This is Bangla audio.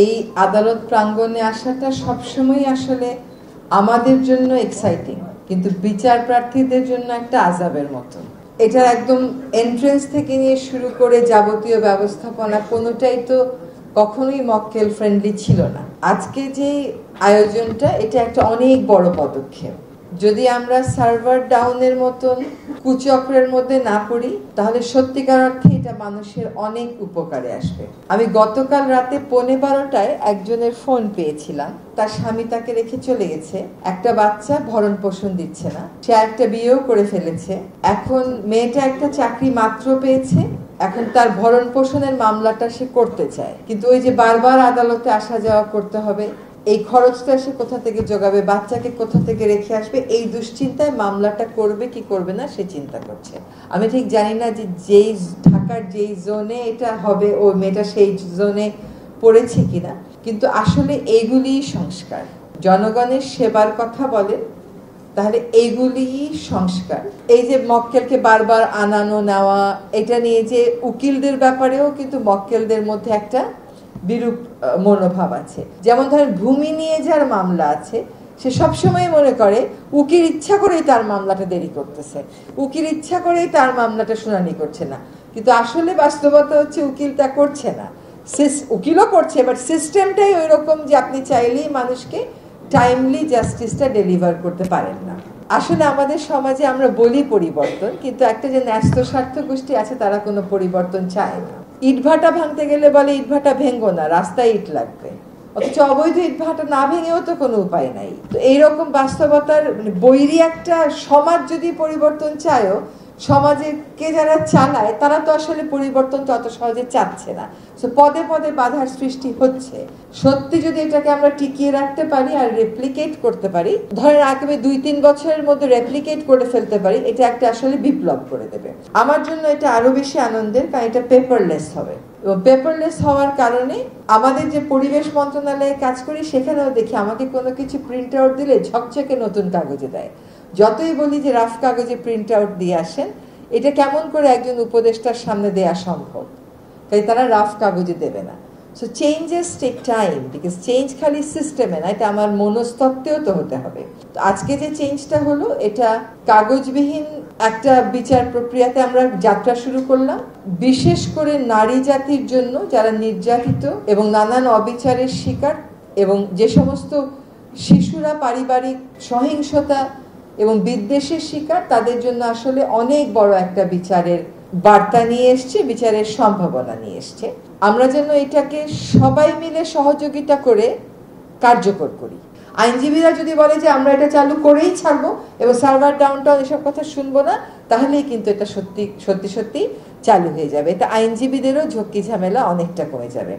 এই আদালত প্রাঙ্গণে আসাটা সবসময় আসলে আমাদের জন্য এক্সাইটিং, কিন্তু বিচার প্রার্থীদের জন্য একটা আযাবের মতো। এটা একদম এন্ট্রেন্স থেকে নিয়ে শুরু করে যাবতীয় ব্যবস্থাপনা কোনোটাই তো কখনোই মক্কেল ফ্রেন্ডলি ছিল না। আজকে যে আয়োজনটা, এটা একটা অনেক বড় পদক্ষেপ। যদি আমরা সার্ভার ডাউনের মতন কুচক্রের মধ্যে না পড়ি, তাহলে সত্যিকার অর্থে এটা মানুষের অনেক উপকারে আসবে। আমি গতকাল রাতে 11:15টায় একজনের ফোন পেয়েছিলাম, তার স্বামী তাকে রেখে চলে গেছে, একটা বাচ্চা ভরণ পোষণ দিচ্ছে না, সে একটা বিয়েও করে ফেলেছে, এখন মেয়েটা একটা চাকরি মাত্র পেয়েছে, এখন তার ভরণ পোষণের মামলাটা সে করতে চায়, কিন্তু ওই যে বারবার আদালতে আসা যাওয়া করতে হবে, এই খরচটা সে কোথা থেকে জোগাবে, বাচ্চাকে কোথা থেকে রেখে আসবে, এই দুশ্চিন্তায় মামলাটা করবে কি করবে না সে চিন্তা করছে। আমি ঠিক জানি না যে যেই ঢাকার যেই জোনে এটা হবে ও মেয়েটা সেই জোনে পড়েছে কিনা, কিন্তু আসলে এইগুলি সংস্কার। জনগণের সেবার কথা বলেন, তাহলে এইগুলি সংস্কার। এই যে মক্কেলকে বারবার আনানো নেওয়া, এটা নিয়ে যে উকিলদের ব্যাপারেও কিন্তু মক্কেলদের মধ্যে একটা বিরূপ মনোভাব আছে। যেমন ধরেন ভূমি নিয়ে যার মামলা আছে, সে সবসময় মনে করে উকিল ইচ্ছা করেই তার মামলাটা দেরি করতেছে, উকিল ইচ্ছা করেই তার মামলাটা শুনানি করছে না, কিন্তু আসলে বাস্তবতা হচ্ছে উকিল তা করছে না, উকিলও করছে, বাট সিস্টেমটাই ওই রকম যে আপনি চাইলেই মানুষকে টাইমলি জাস্টিসটা ডেলিভার করতে পারেন না। আসলে আমাদের সমাজে আমরা বলি পরিবর্তন, কিন্তু একটা যে ন্যস্ত স্বার্থ গোষ্ঠী আছে তারা কোনো পরিবর্তন চায় না। ইটভাটা ভাঙতে গেলে বলে ইটভাটা ভেঙ্গো না, রাস্তায় ইট লাগবে, অথচ অবৈধ ইটভাটা না ভেঙেও তো কোনো উপায় নাই। তো এইরকম বাস্তবতার বৈরী একটা সমাজ যদি পরিবর্তন চায়ও, সমাজে কে যারা চালায় তারা তো আসলে পরিবর্তন তো অত সহজে চাচ্ছে না, পদে পদে বাধার সৃষ্টি হচ্ছে। সত্যি যদি এটাকে আমরা টিকিয়ে রাখতে পারি আর রেপ্লিকেট করতে পারি, ধরেন আগামী 2-3 বছরের মধ্যে রেপ্লিকেট করে ফেলতে পারি, এটা একটা আসলে বিপ্লব করে দেবে। আমার জন্য এটা আরো বেশি আনন্দের, কারণ এটা পেপারলেস হবে, এবং পেপারলেস হওয়ার কারণে আমাদের যে পরিবেশ মন্ত্রণালয়ে কাজ করি সেখানেও দেখি আমাকে কোনো কিছু প্রিন্ট আউট দিলে ঝকঝকে নতুন কাগজে দেয়। যতই বলি যে রাফ কাগজে প্রিন্ট আউট দিয়ে আসেন, এটা কেমন করে একজন উপদেষ্টার সামনে দেয়া সম্ভব, তাই তারা রাফ কাগজে দেবে না। So changes take time, because change খালি সিস্টেমে না, এটা আমার মনস্তত্ত্বেও তো হতে হবে। তো আজকে যে চেঞ্জটা হলো, এটা কাগজবিহীন একটা বিচার প্রক্রিয়াতে আমরা যাত্রা শুরু করলাম, বিশেষ করে নারী জাতির জন্য যারা নির্যাতিত এবং নানান অবিচারের শিকার, এবং যে সমস্ত শিশুরা পারিবারিক সহিংসতা এবং বিদ্বেষের শিকার, তাদের জন্য আসলে অনেক বড় একটা বিচারের বার্তা নিয়ে এসছে, বিচারের সম্ভাবনা নিয়ে এসছে। আমরা যেন এটাকে সবাই মিলে সহযোগিতা করে কার্যকর করি। আইনজীবীরা যদি বলে যে আমরা এটা চালু করেই ছাড়বো এবং সার্ভার ডাউনটাউন এসব কথা শুনবো না, তাহলেই কিন্তু এটা সত্যি সত্যি সত্যি চালু হয়ে যাবে। এটা আইনজীবীদেরও ঝক্কি ঝামেলা অনেকটা কমে যাবে।